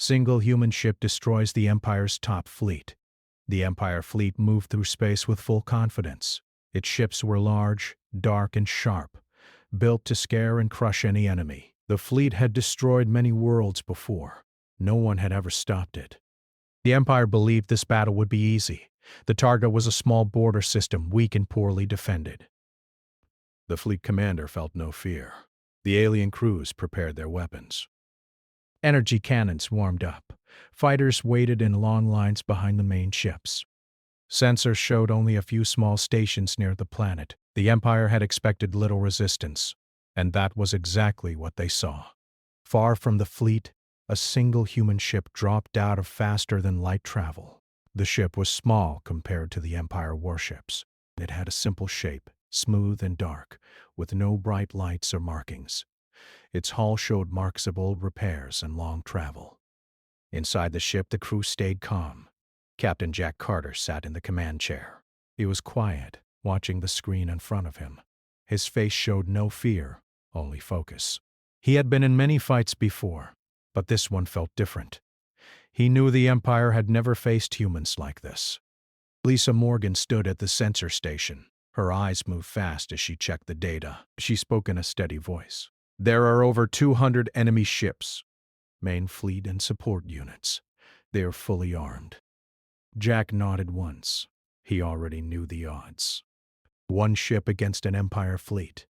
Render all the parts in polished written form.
Single human ship destroys the Empire's top fleet. The Empire fleet moved through space with full confidence. Its ships were large, dark, and sharp, built to scare and crush any enemy. The fleet had destroyed many worlds before. No one had ever stopped it. The Empire believed this battle would be easy. The target was a small border system, weak and poorly defended. The fleet commander felt no fear. The alien crews prepared their weapons. Energy cannons warmed up. Fighters waited in long lines behind the main ships. Sensors showed only a few small stations near the planet. The Empire had expected little resistance, and that was exactly what they saw. Far from the fleet, a single human ship dropped out of faster-than-light travel. The ship was small compared to the Empire warships. It had a simple shape, smooth and dark, with no bright lights or markings. Its hull showed marks of old repairs and long travel. Inside the ship, the crew stayed calm. Captain Jack Carter sat in the command chair. He was quiet, watching the screen in front of him. His face showed no fear, only focus. He had been in many fights before, but this one felt different. He knew the Empire had never faced humans like this. Lisa Morgan stood at the sensor station. Her eyes moved fast as she checked the data. She spoke in a steady voice. There are over 200 enemy ships, main fleet and support units. They are fully armed. Jack nodded once. He already knew the odds. One ship against an Empire fleet.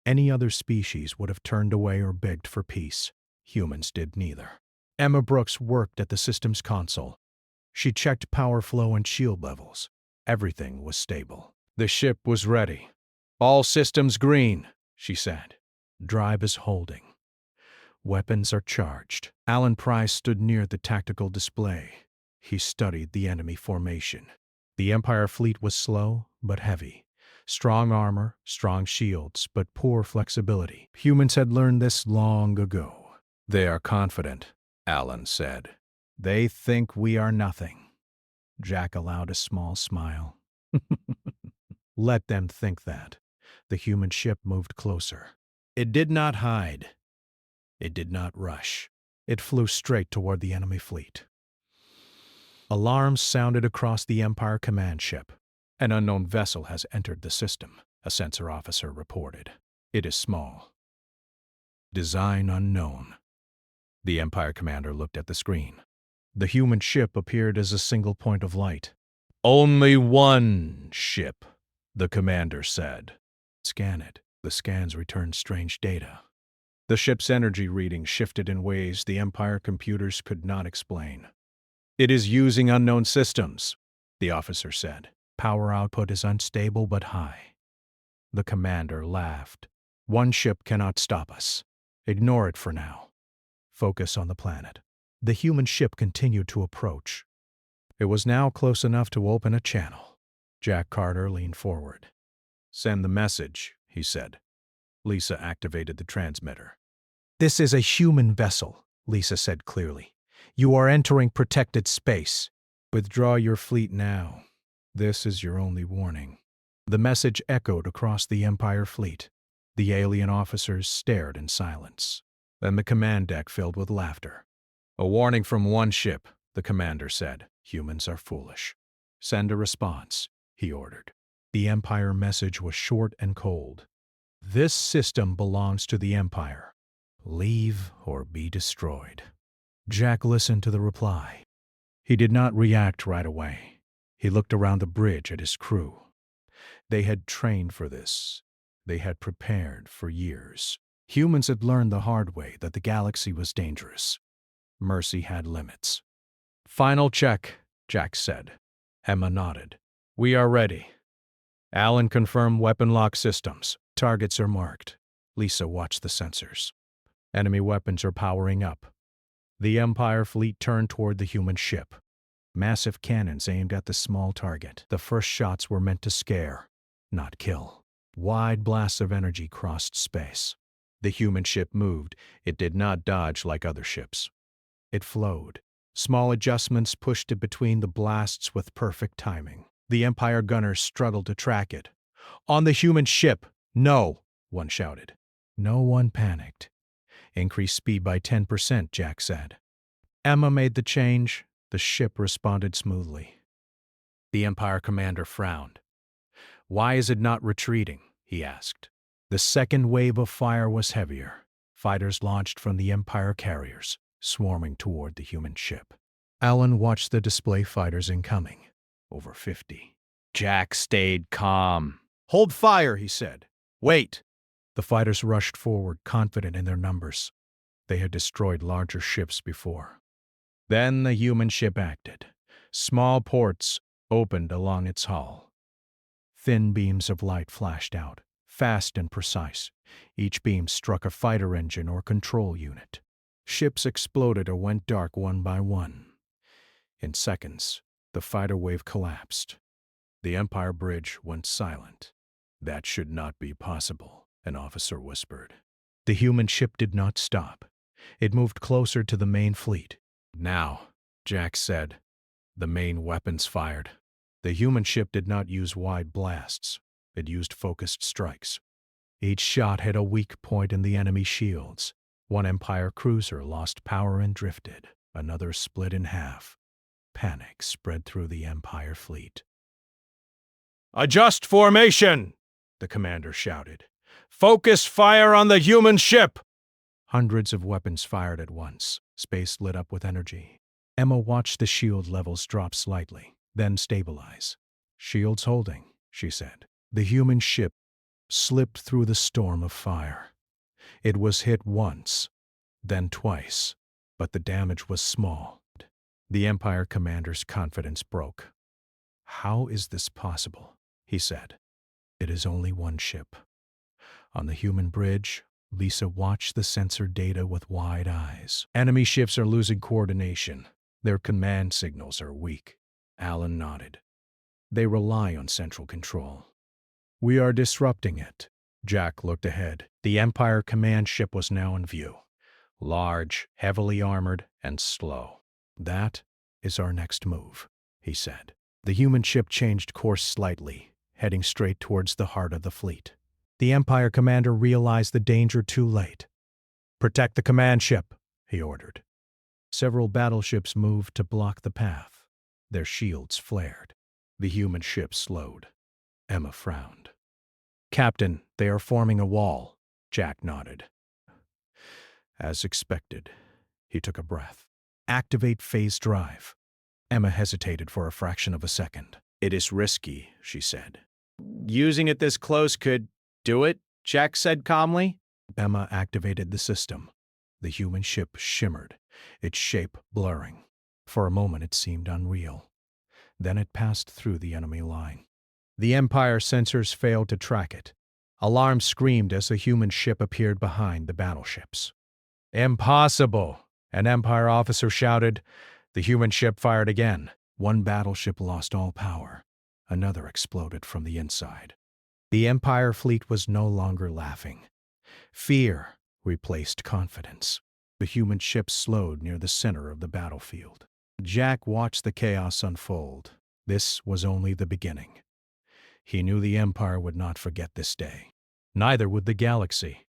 Any other species would have turned away or begged for peace. Humans did neither. Emma Brooks worked at the system's console. She checked power flow and shield levels. Everything was stable. The ship was ready. All systems green, she said. Drive is holding. Weapons are charged. Alan Price stood near the tactical display. He studied the enemy formation. The Empire fleet was slow but heavy. Strong armor, strong shields, but poor flexibility. Humans had learned this long ago. They are confident, Alan said. They think we are nothing. Jack allowed a small smile. Let them think that. The human ship moved closer. It did not hide. It did not rush. It flew straight toward the enemy fleet. Alarms sounded across the Empire command ship. An unknown vessel has entered the system, a sensor officer reported. It is small. Design unknown. The Empire commander looked at the screen. The human ship appeared as a single point of light. Only one ship, the commander said. Scan it. The scans returned strange data. The ship's energy reading shifted in ways the Empire computers could not explain. It is using unknown systems, the officer said. Power output is unstable but high. The commander laughed. One ship cannot stop us. Ignore it for now. Focus on the planet. The human ship continued to approach. It was now close enough to open a channel. Jack Carter leaned forward. Send the message, he said. Lisa activated the transmitter. This is a human vessel, Lisa said clearly. You are entering protected space. Withdraw your fleet now. This is your only warning. The message echoed across the Empire fleet. The alien officers stared in silence. Then the command deck filled with laughter. A warning from one ship, the commander said. Humans are foolish. Send a response, he ordered. The Empire message was short and cold. This system belongs to the Empire. Leave or be destroyed. Jack listened to the reply. He did not react right away. He looked around the bridge at his crew. They had trained for this. They had prepared for years. Humans had learned the hard way that the galaxy was dangerous. Mercy had limits. Final check, Jack said. Emma nodded. We are ready. Alan confirmed weapon lock systems. Targets are marked. Lisa watched the sensors. Enemy weapons are powering up. The Empire fleet turned toward the human ship. Massive cannons aimed at the small target. The first shots were meant to scare, not kill. Wide blasts of energy crossed space. The human ship moved. It did not dodge like other ships. It flowed. Small adjustments pushed it between the blasts with perfect timing. The Empire gunners struggled to track it. On the human ship! No! One shouted. No one panicked. Increase speed by 10%, Jack said. Emma made the change. The ship responded smoothly. The Empire commander frowned. "Why is it not retreating?" he asked. The second wave of fire was heavier. Fighters launched from the Empire carriers, swarming toward the human ship. Alan watched the display fighters incoming. Over 50. Jack stayed calm. "Hold fire," he said. "Wait." The fighters rushed forward, confident in their numbers. They had destroyed larger ships before. Then the human ship acted. Small ports opened along its hull. Thin beams of light flashed out, fast and precise. Each beam struck a fighter engine or control unit. Ships exploded or went dark one by one. In seconds, the fighter wave collapsed. The Empire bridge went silent. "That should not be possible," an officer whispered. The human ship did not stop. It moved closer to the main fleet. "Now," Jack said. The main weapons fired. The human ship did not use wide blasts. It used focused strikes. Each shot hit a weak point in the enemy shields. One Empire cruiser lost power and drifted. Another split in half. Panic spread through the Empire fleet. "Adjust formation!" the commander shouted. "Focus fire on the human ship!" Hundreds of weapons fired at once. Space lit up with energy. Emma watched the shield levels drop slightly, then stabilize. "Shields holding," she said. The human ship slipped through the storm of fire. It was hit once, then twice, but the damage was small. The Empire commander's confidence broke. "How is this possible?" he said. "It is only one ship." On the human bridge, Lisa watched the sensor data with wide eyes. "Enemy ships are losing coordination. Their command signals are weak." Alan nodded. "They rely on central control." "We are disrupting it." Jack looked ahead. The Empire command ship was now in view. Large, heavily armored, and slow. "That is our next move," he said. The human ship changed course slightly, heading straight towards the heart of the fleet. The Empire commander realized the danger too late. "Protect the command ship," he ordered. Several battleships moved to block the path. Their shields flared. The human ship slowed. Emma frowned. "Captain, they are forming a wall." Jack nodded. As expected. He took a breath. "Activate phase drive." Emma hesitated for a fraction of a second. "It is risky," she said. "Using it this close could do it," Jack said calmly. Emma activated the system. The human ship shimmered, its shape blurring. For a moment it seemed unreal. Then it passed through the enemy line. The Empire sensors failed to track it. Alarms screamed as the human ship appeared behind the battleships. "Impossible!" an Empire officer shouted. The human ship fired again. One battleship lost all power. Another exploded from the inside. The Empire fleet was no longer laughing. Fear replaced confidence. The human ship slowed near the center of the battlefield. Jack watched the chaos unfold. This was only the beginning. He knew the Empire would not forget this day. Neither would the galaxy.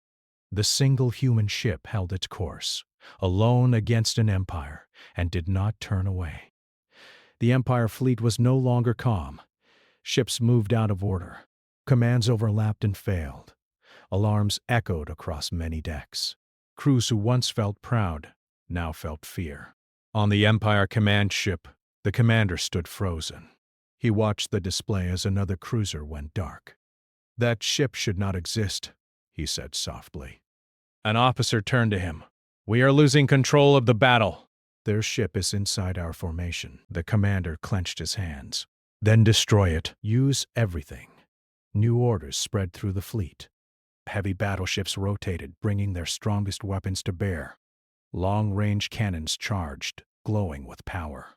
The single human ship held its course, alone against an empire, and did not turn away. The Empire fleet was no longer calm. Ships moved out of order. Commands overlapped and failed. Alarms echoed across many decks. Crews who once felt proud now felt fear. On the Empire command ship, the commander stood frozen. He watched the display as another cruiser went dark. "That ship should not exist," he said softly. An officer turned to him. "We are losing control of the battle." "Their ship is inside our formation." The commander clenched his hands. "Then destroy it. Use everything." New orders spread through the fleet. Heavy battleships rotated, bringing their strongest weapons to bear. Long-range cannons charged, glowing with power.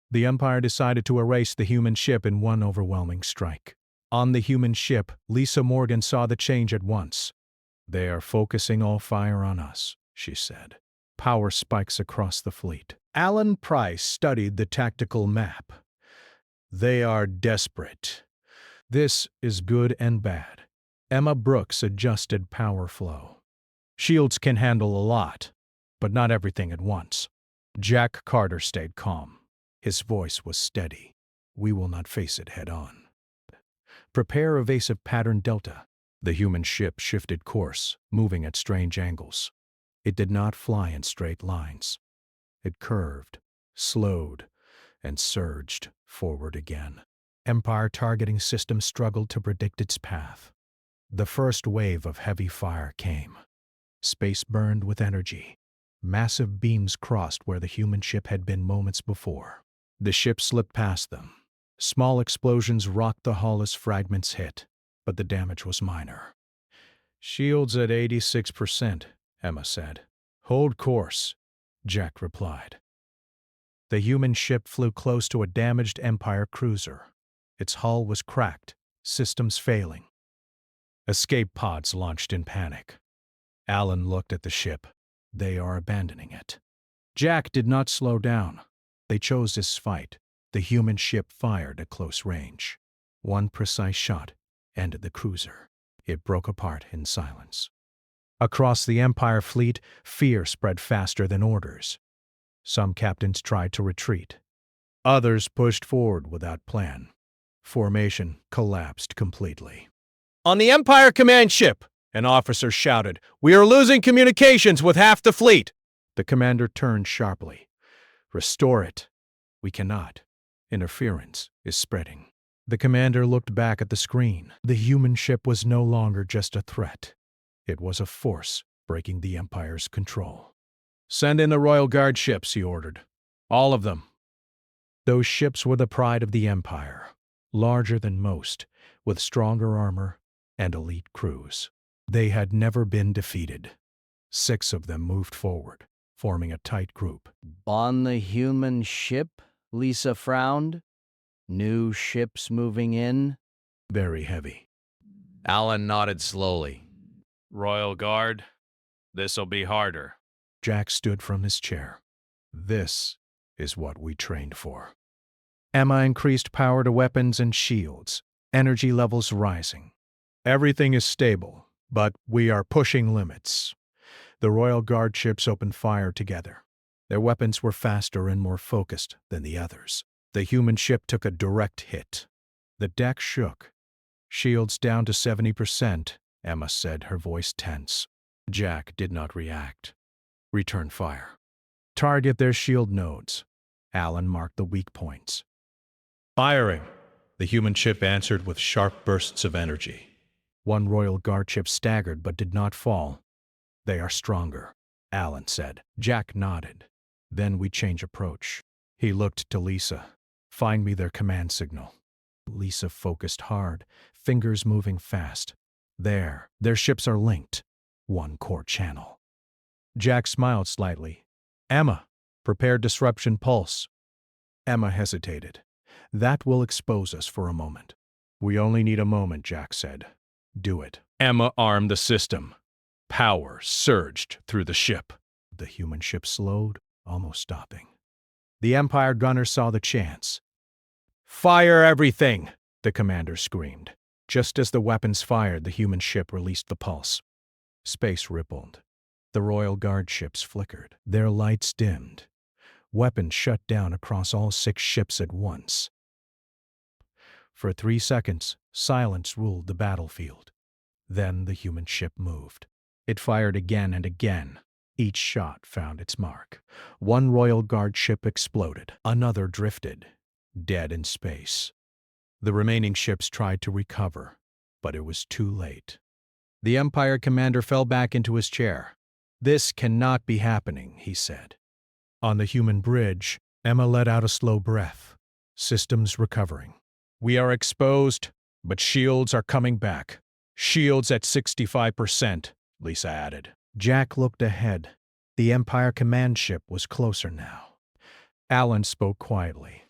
The Empire decided to erase the human ship in one overwhelming strike. On the human ship, Lisa Morgan saw the change at once. "They are focusing all fire on us," she said. Power spikes across the fleet. Alan Price studied the tactical map. "They are desperate. This is good and bad." Emma Brooks adjusted power flow. "Shields can handle a lot, but not everything at once." Jack Carter stayed calm. His voice was steady. We will not face it head-on. Prepare evasive pattern Delta. The human ship shifted course, moving at strange angles. It did not fly in straight lines. It curved, slowed, and surged forward again. Empire targeting system struggled to predict its path. The first wave of heavy fire came. Space burned with energy. Massive beams crossed where the human ship had been moments before. The ship slipped past them. Small explosions rocked the hull as fragments hit, but the damage was minor. Shields at 86%, Emma said. Hold course, Jack replied. The human ship flew close to a damaged Empire cruiser. Its hull was cracked, systems failing. Escape pods launched in panic. Alan looked at the ship. They are abandoning it. Jack did not slow down. They chose this fight. The human ship fired at close range. One precise shot ended the cruiser. It broke apart in silence. Across the Empire fleet, fear spread faster than orders. Some captains tried to retreat. Others pushed forward without plan. Formation collapsed completely. "On the Empire command ship!" an officer shouted. "We are losing communications with half the fleet!" The commander turned sharply. "Restore it." "We cannot. Interference is spreading." The commander looked back at the screen. The human ship was no longer just a threat. It was a force breaking the Empire's control. "Send in the Royal Guard ships," he ordered. "All of them." Those ships were the pride of the Empire, larger than most, with stronger armor and elite crews. They had never been defeated. 6 of them moved forward, forming a tight group. "On the human ship?" Lisa frowned. "New ships moving in?" Very heavy. Alan nodded slowly. "Royal Guard, this'll be harder." Jack stood from his chair. "This is what we trained for." Emma increased power to weapons and shields, energy levels rising. "Everything is stable, but we are pushing limits." The Royal Guard ships opened fire together. Their weapons were faster and more focused than the others. The human ship took a direct hit. The deck shook. "Shields down to 70%, Emma said, her voice tense. Jack did not react. "Return fire. Target their shield nodes." Alan marked the weak points. "Firing!" The human ship answered with sharp bursts of energy. One Royal Guard ship staggered but did not fall. "They are stronger," Alan said. Jack nodded. "Then we change approach." He looked to Lisa. "Find me their command signal." Lisa focused hard, fingers moving fast. "There, their ships are linked. One core channel." Jack smiled slightly. "Emma, prepare disruption pulse." Emma hesitated. "That will expose us for a moment." "We only need a moment," Jack said. "Do it." Emma armed the system. Power surged through the ship. The human ship slowed, almost stopping. The Empire gunner saw the chance. "Fire everything!" the commander screamed. Just as the weapons fired, the human ship released the pulse. Space rippled. The Royal Guard ships flickered. Their lights dimmed. Weapons shut down across all 6 ships at once. For 3 seconds, silence ruled the battlefield. Then the human ship moved. It fired again and again. Each shot found its mark. One Royal Guard ship exploded. Another drifted, dead in space. The remaining ships tried to recover, but it was too late. The Empire commander fell back into his chair. "This cannot be happening," he said. On the human bridge, Emma let out a slow breath. Systems recovering. "We are exposed, but shields are coming back. Shields at 65%, Lisa added. Jack looked ahead. The Empire command ship was closer now. Alan spoke quietly.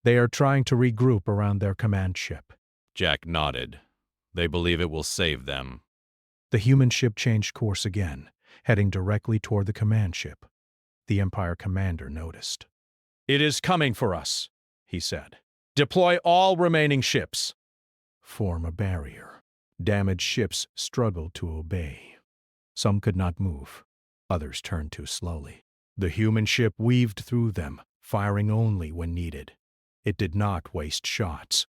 "They are trying to regroup around their command ship." Jack nodded. "They believe it will save them." The human ship changed course again, heading directly toward the command ship. The Empire commander noticed. "It is coming for us," he said. "Deploy all remaining ships." Form a barrier. Damaged ships struggled to obey. Some could not move. Others turned too slowly. The human ship weaved through them, firing only when needed. It did not waste shots.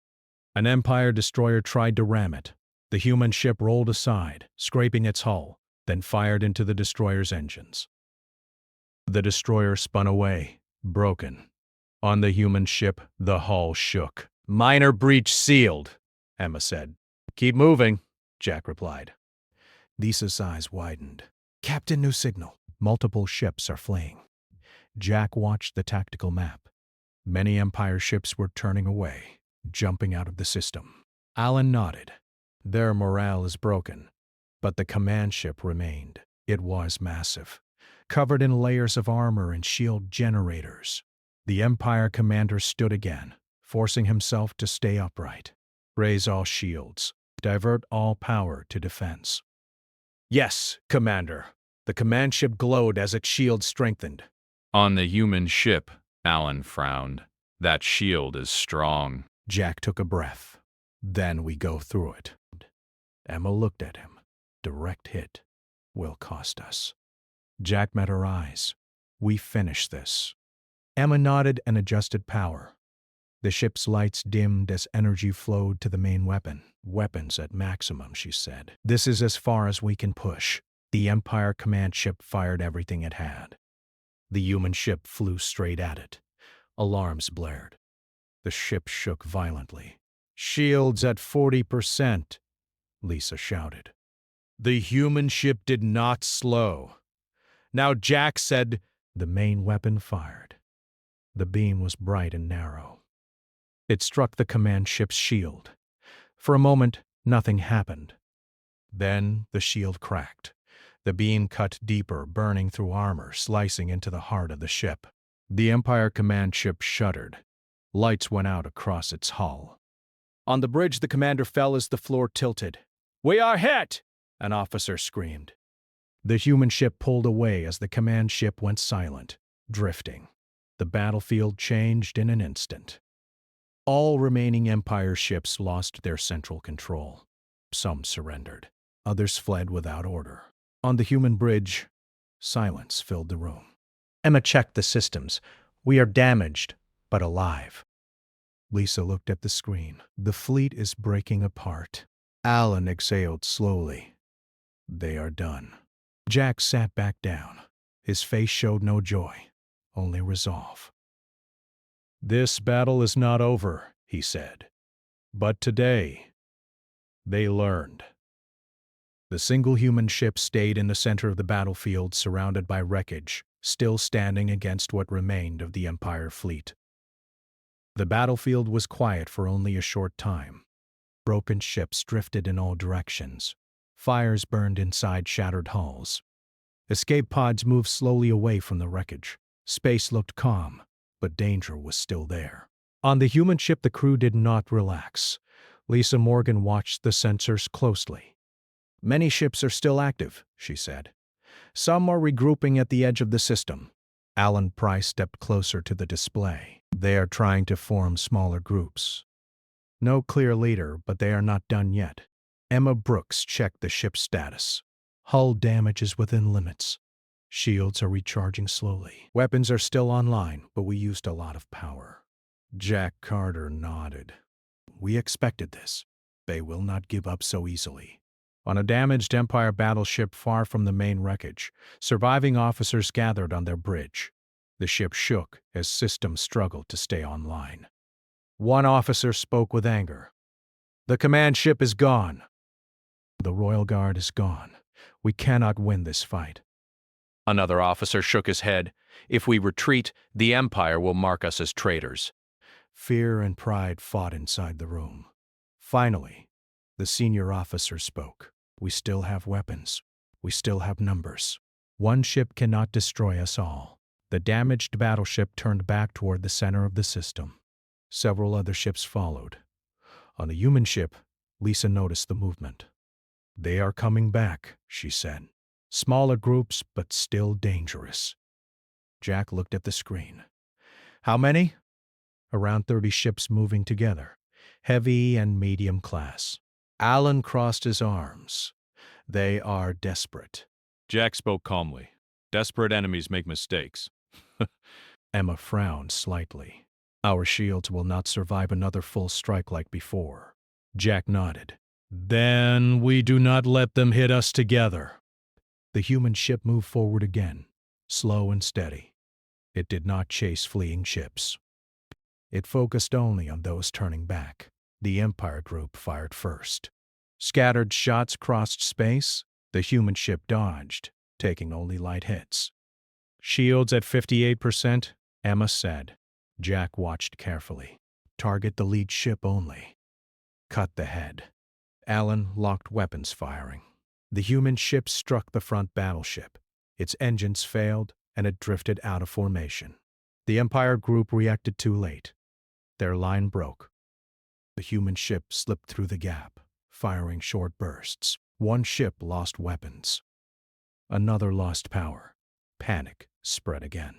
An Empire destroyer tried to ram it. The human ship rolled aside, scraping its hull, then fired into the destroyer's engines. The destroyer spun away, broken. On the human ship, the hull shook. "Minor breach sealed," Emma said. "Keep moving," Jack replied. Lisa's eyes widened. "Captain, new signal. Multiple ships are fleeing." Jack watched the tactical map. Many Empire ships were turning away, jumping out of the system. Alan nodded. Their morale is broken, but the command ship remained. It was massive, covered in layers of armor and shield generators. The Empire commander stood again, forcing himself to stay upright. "Raise all shields. Divert all power to defense." "Yes, Commander." The command ship glowed as its shield strengthened. On the human ship, Alan frowned. That shield is strong. Jack took a breath. "Then we go through it." Emma looked at him. "Direct hit will cost us." Jack met her eyes. "We finish this." Emma nodded and adjusted power. The ship's lights dimmed as energy flowed to the main weapon. "Weapons at maximum," she said. "This is as far as we can push." The Empire command ship fired everything it had. The human ship flew straight at it. Alarms blared. The ship shook violently. "Shields at 40%, Lisa shouted. The human ship did not slow. Now Jack said, the main weapon fired. The beam was bright and narrow. It struck the command ship's shield. For a moment, nothing happened. Then the shield cracked. The beam cut deeper, burning through armor, slicing into the heart of the ship. The Empire command ship shuddered. Lights went out across its hull. On the bridge, the commander fell as the floor tilted. "We are hit!" an officer screamed. The human ship pulled away as the command ship went silent, drifting. The battlefield changed in an instant. All remaining Empire ships lost their central control. Some surrendered. Others fled without order. On the human bridge, silence filled the room. Emma checked the systems. "We are damaged, but alive." Lisa looked at the screen. "The fleet is breaking apart." Alan exhaled slowly. "They are done." Jack sat back down. His face showed no joy, only resolve. "This battle is not over," he said. "But today, they learned." The single human ship stayed in the center of the battlefield, surrounded by wreckage, still standing against what remained of the Empire fleet. The battlefield was quiet for only a short time. Broken ships drifted in all directions. Fires burned inside shattered hulls. Escape pods moved slowly away from the wreckage. Space looked calm, but danger was still there. On the human ship, the crew did not relax. Lisa Morgan watched the sensors closely. "Many ships are still active," she said. "Some are regrouping at the edge of the system." Alan Price stepped closer to the display. "They are trying to form smaller groups. No clear leader, but they are not done yet." Emma Brooks checked the ship's status. "Hull damage is within limits. Shields are recharging slowly. Weapons are still online, but we used a lot of power." Jack Carter nodded. "We expected this. They will not give up so easily." On a damaged Empire battleship far from the main wreckage, surviving officers gathered on their bridge. The ship shook as systems struggled to stay online. One officer spoke with anger. "The command ship is gone. The Royal Guard is gone. We cannot win this fight." Another officer shook his head. "If we retreat, the Empire will mark us as traitors." Fear and pride fought inside the room. Finally, the senior officer spoke. "We still have weapons. We still have numbers. One ship cannot destroy us all." The damaged battleship turned back toward the center of the system. Several other ships followed. On the human ship, Lisa noticed the movement. "They are coming back," she said. "Smaller groups, but still dangerous." Jack looked at the screen. "How many?" "Around 30 ships moving together, heavy and medium class." Alan crossed his arms. "They are desperate." Jack spoke calmly. "Desperate enemies make mistakes. Emma frowned slightly. Our shields will not survive another full strike like before. Jack nodded. Then we do not let them hit us together. The human ship moved forward again, slow and steady. It did not chase fleeing ships. It focused only on those turning back. The Empire group fired first. Scattered shots crossed space. The human ship dodged, taking only light hits. Shields at 58%, Emma said. Jack watched carefully. Target the lead ship only. Cut the head. Alan locked weapons firing. The human ship struck the front battleship. Its engines failed, and it drifted out of formation. The Empire group reacted too late. Their line broke. The human ship slipped through the gap, firing short bursts. One ship lost weapons. Another lost power. Panic spread again.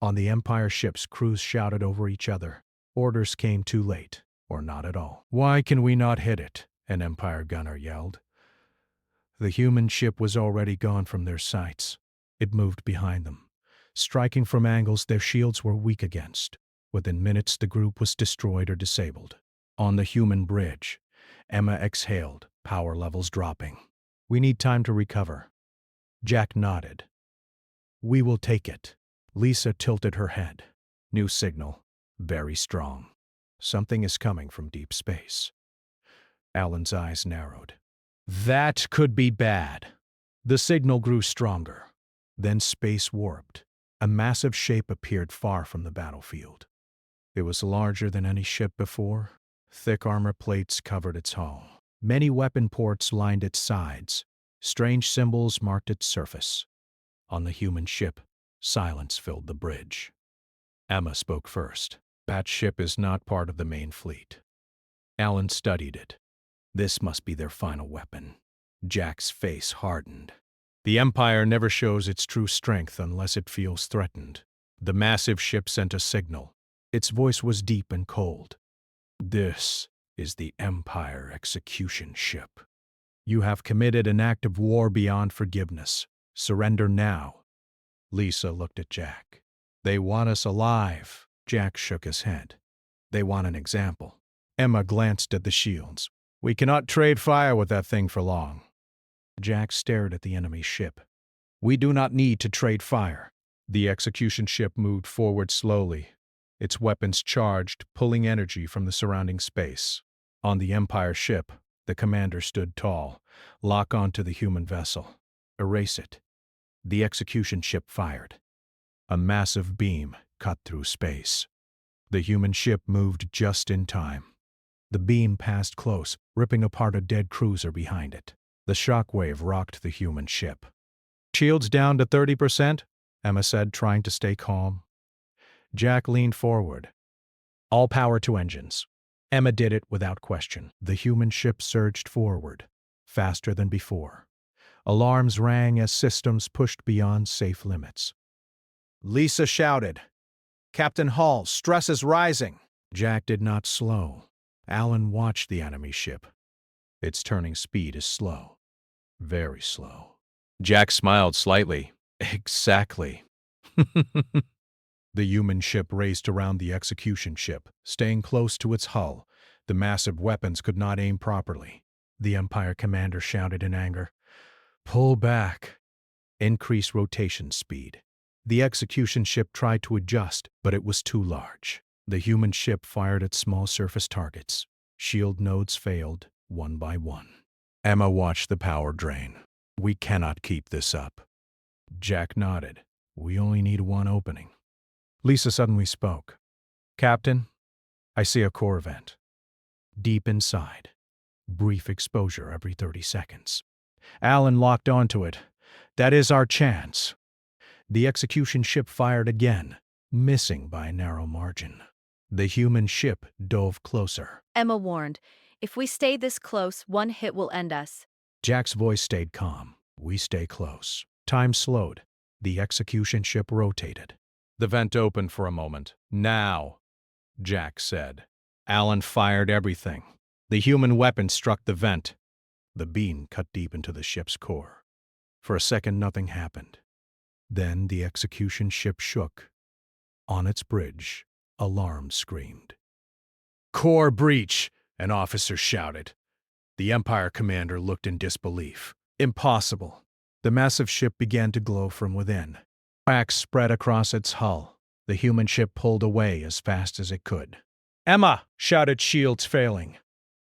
On the Empire ships, crews shouted over each other. Orders came too late, or not at all. Why can we not hit it? An Empire gunner yelled. The human ship was already gone from their sights. It moved behind them, striking from angles their shields were weak against. Within minutes, the group was destroyed or disabled. On the human bridge, Emma exhaled, power levels dropping. We need time to recover. Jack nodded. We will take it. Lisa tilted her head. New signal. Very strong. Something is coming from deep space. Alan's eyes narrowed. That could be bad. The signal grew stronger. Then space warped. A massive shape appeared far from the battlefield. It was larger than any ship before. Thick armor plates covered its hull. Many weapon ports lined its sides. Strange symbols marked its surface. On the human ship, silence filled the bridge. Emma spoke first. That ship is not part of the main fleet. Alan studied it. This must be their final weapon. Jack's face hardened. The Empire never shows its true strength unless it feels threatened. The massive ship sent a signal. Its voice was deep and cold. This is the Empire execution ship. You have committed an act of war beyond forgiveness. Surrender now. Lisa looked at Jack. They want us alive. Jack shook his head. They want an example. Emma glanced at the shields. We cannot trade fire with that thing for long. Jack stared at the enemy ship. We do not need to trade fire. The execution ship moved forward slowly. Its weapons charged, pulling energy from the surrounding space. On the Empire ship, the commander stood tall, lock onto the human vessel. Erase it. The execution ship fired. A massive beam cut through space. The human ship moved just in time. The beam passed close, ripping apart a dead cruiser behind it. The shockwave rocked the human ship. Shields down to 30%, Emma said, trying to stay calm. Jack leaned forward. All power to engines. Emma did it without question. The human ship surged forward, faster than before. Alarms rang as systems pushed beyond safe limits. Lisa shouted, Captain Hall, stress is rising. Jack did not slow. Alan watched the enemy ship. Its turning speed is slow. Very slow. Jack smiled slightly. Exactly. The human ship raced around the execution ship, staying close to its hull. The massive weapons could not aim properly. The Empire commander shouted in anger, Pull back. Increase rotation speed. The execution ship tried to adjust, but it was too large. The human ship fired at small surface targets. Shield nodes failed, one by one. Emma watched the power drain. We cannot keep this up. Jack nodded. We only need one opening. Lisa suddenly spoke. Captain, I see a core vent. Deep inside. Brief exposure every 30 seconds. Alan locked onto it. That is our chance. The execution ship fired again, missing by a narrow margin. The human ship dove closer. Emma warned, if we stay this close, one hit will end us. Jack's voice stayed calm. We stay close. Time slowed. The execution ship rotated. The vent opened for a moment. Now, Jack said. Alan fired everything. The human weapon struck the vent. The beam cut deep into the ship's core. For a second, nothing happened. Then the execution ship shook. On its bridge, alarm screamed. "Core breach!" an officer shouted. The Empire commander looked in disbelief. Impossible. The massive ship began to glow from within. Cracks spread across its hull. The human ship pulled away as fast as it could. "Emma!" shouted, shields failing.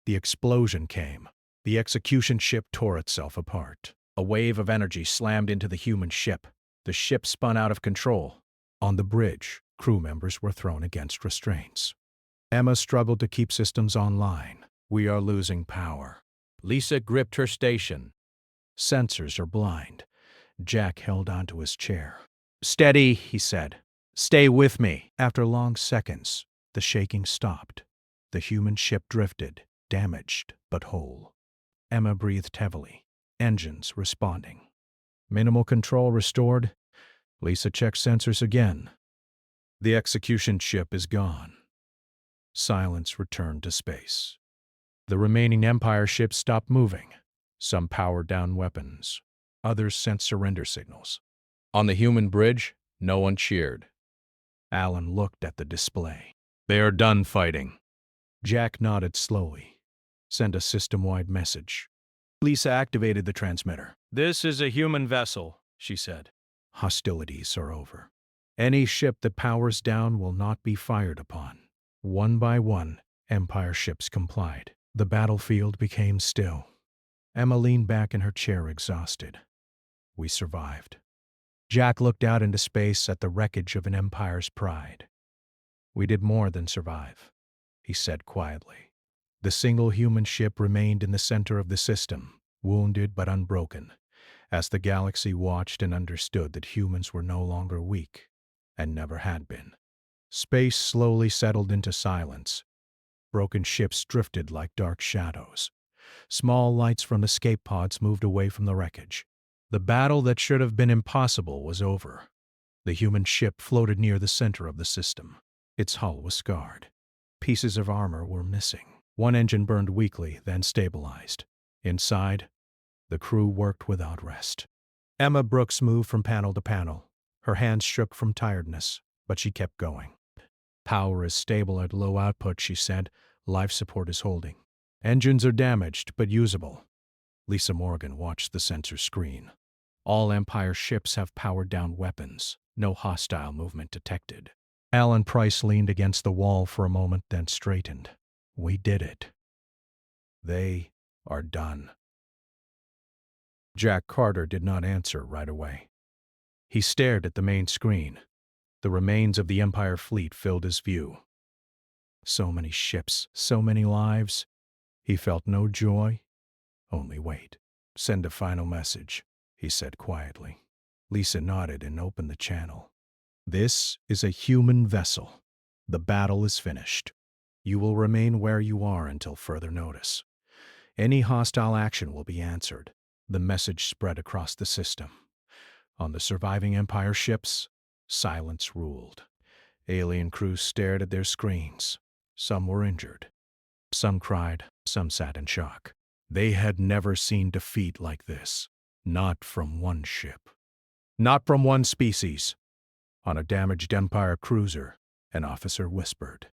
The explosion came. The execution ship tore itself apart. A wave of energy slammed into the human ship. The ship spun out of control. On the bridge, crew members were thrown against restraints. Emma struggled to keep systems online. "We are losing power." Lisa gripped her station. "Sensors are blind." Jack held onto his chair. "Steady," he said. "Stay with me." After long seconds, the shaking stopped. The human ship drifted, damaged but whole. Emma breathed heavily. Engines responding. Minimal control restored. Lisa checked sensors again. The execution ship is gone. Silence returned to space. The remaining Empire ships stopped moving. Some powered down weapons. Others sent surrender signals. On the human bridge, no one cheered. Alan looked at the display. "They are done fighting." Jack nodded slowly. "Send a system-wide message." Lisa activated the transmitter. "This is a human vessel," she said. "Hostilities are over. Any ship that powers down will not be fired upon." One by one, Empire ships complied. The battlefield became still. Emma leaned back in her chair, exhausted. "We survived." Jack looked out into space at the wreckage of an Empire's pride. "We did more than survive," he said quietly. The single human ship remained in the center of the system, wounded but unbroken, as the galaxy watched and understood that humans were no longer weak, and never had been. Space slowly settled into silence. Broken ships drifted like dark shadows. Small lights from escape pods moved away from the wreckage. The battle that should have been impossible was over. The human ship floated near the center of the system. Its hull was scarred. Pieces of armor were missing. One engine burned weakly, then stabilized. Inside, the crew worked without rest. Emma Brooks moved from panel to panel. Her hands shook from tiredness, but she kept going. "Power is stable at low output," she said. "Life support is holding. Engines are damaged, but usable." Lisa Morgan watched the sensor screen. "All Empire ships have powered-down weapons. No hostile movement detected." Alan Price leaned against the wall for a moment, then straightened. "We did it. They are done." Jack Carter did not answer right away. He stared at the main screen. The remains of the Empire fleet filled his view. So many ships, so many lives. He felt no joy, only weight. "Send a final message," he said quietly. Lisa nodded and opened the channel. "This is a human vessel. The battle is finished. You will remain where you are until further notice. Any hostile action will be answered." The message spread across the system. On the surviving Empire ships, silence ruled. Alien crews stared at their screens. Some were injured. Some cried, some sat in shock. They had never seen defeat like this. Not from one ship. Not from one species. On a damaged Empire cruiser, an officer whispered.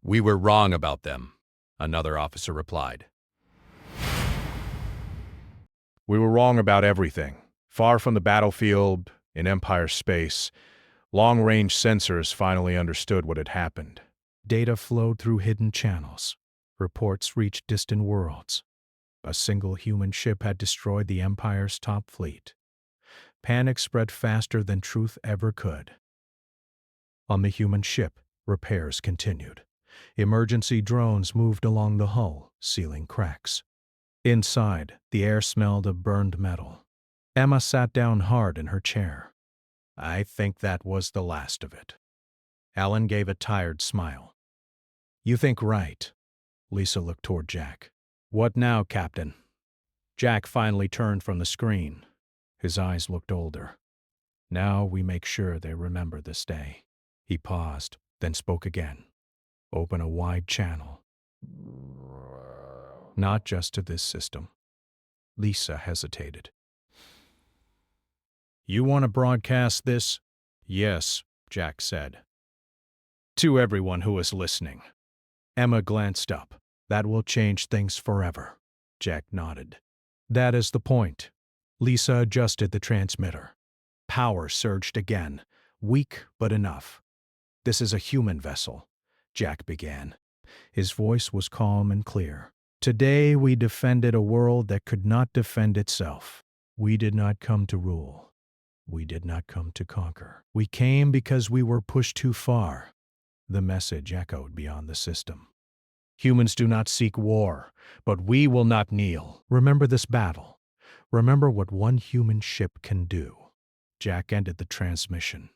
"We were wrong about them," another officer replied. "We were wrong about everything. Far from the battlefield, in Empire space, long-range sensors finally understood what had happened. Data flowed through hidden channels. Reports reached distant worlds. A single human ship had destroyed the Empire's top fleet. Panic spread faster than truth ever could. On the human ship, repairs continued. Emergency drones moved along the hull, sealing cracks. Inside, the air smelled of burned metal. Emma sat down hard in her chair. "I think that was the last of it." Alan gave a tired smile. "You think right." Lisa looked toward Jack. "What now, Captain?" Jack finally turned from the screen. His eyes looked older. "Now we make sure they remember this day." He paused, then spoke again. "Open a wide channel. Not just to this system." Lisa hesitated. You want to broadcast this? Yes, Jack said. To everyone who is listening. Emma glanced up. That will change things forever. Jack nodded. That is the point. Lisa adjusted the transmitter. Power surged again, weak but enough. This is a human vessel, Jack began. His voice was calm and clear. Today we defended a world that could not defend itself. We did not come to rule. We did not come to conquer. We came because we were pushed too far. The message echoed beyond the system. Humans do not seek war, but we will not kneel. Remember this battle. Remember what one human ship can do. Jack ended the transmission.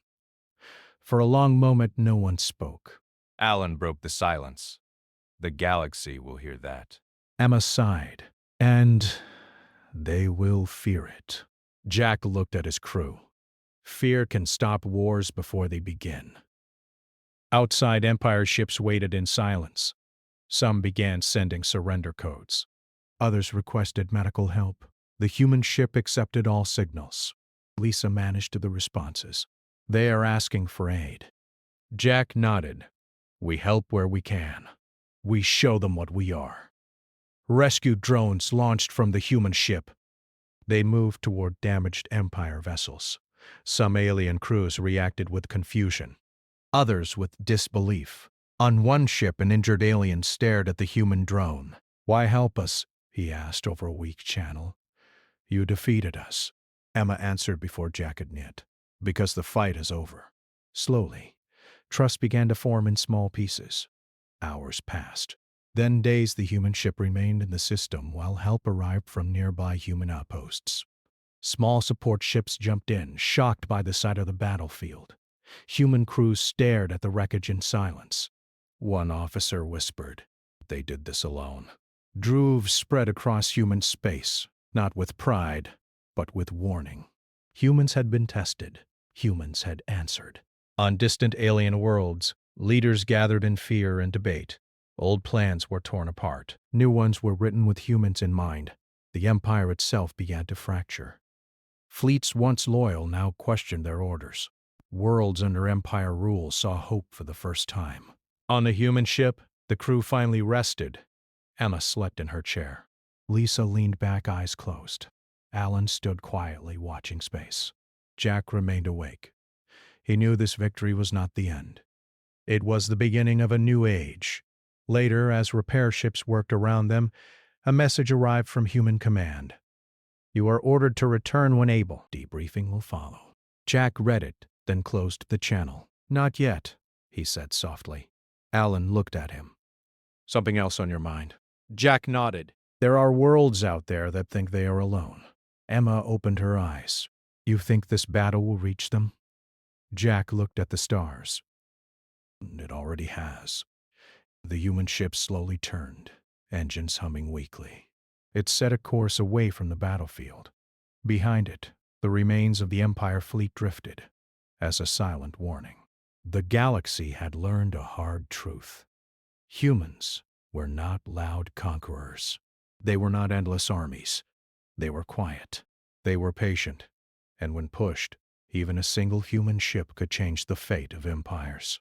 For a long moment, no one spoke. Alan broke the silence. The galaxy will hear that. Emma sighed. And they will fear it. Jack looked at his crew. Fear can stop wars before they begin. Outside, Empire ships waited in silence. Some began sending surrender codes. Others requested medical help. The human ship accepted all signals. Lisa managed the responses. They are asking for aid. Jack nodded. We help where we can. We show them what we are. Rescue drones launched from the human ship. They moved toward damaged Empire vessels. Some alien crews reacted with confusion. Others with disbelief. On one ship, an injured alien stared at the human drone. Why help us? He asked over a weak channel. You defeated us, Emma answered before Jack could knit. Because the fight is over. Slowly, trust began to form in small pieces. Hours passed. Then days the human ship remained in the system while help arrived from nearby human outposts. Small support ships jumped in, shocked by the sight of the battlefield. Human crews stared at the wreckage in silence. One officer whispered, "They did this alone." Droves spread across human space, not with pride, but with warning. Humans had been tested. Humans had answered. On distant alien worlds, leaders gathered in fear and debate. Old plans were torn apart. New ones were written with humans in mind. The Empire itself began to fracture. Fleets once loyal now questioned their orders. Worlds under Empire rule saw hope for the first time. On the human ship, the crew finally rested. Emma slept in her chair. Lisa leaned back, eyes closed. Alan stood quietly, watching space. Jack remained awake. He knew this victory was not the end. It was the beginning of a new age. Later, as repair ships worked around them, a message arrived from Human Command. You are ordered to return when able. Debriefing will follow. Jack read it, then closed the channel. Not yet, he said softly. Alan looked at him. Something else on your mind? Jack nodded. There are worlds out there that think they are alone. Emma opened her eyes. You think this battle will reach them? Jack looked at the stars. It already has. The human ship slowly turned, engines humming weakly. It set a course away from the battlefield. Behind it, the remains of the Empire fleet drifted, as a silent warning. The galaxy had learned a hard truth. Humans were not loud conquerors. They were not endless armies. They were quiet. They were patient. And when pushed, even a single human ship could change the fate of empires.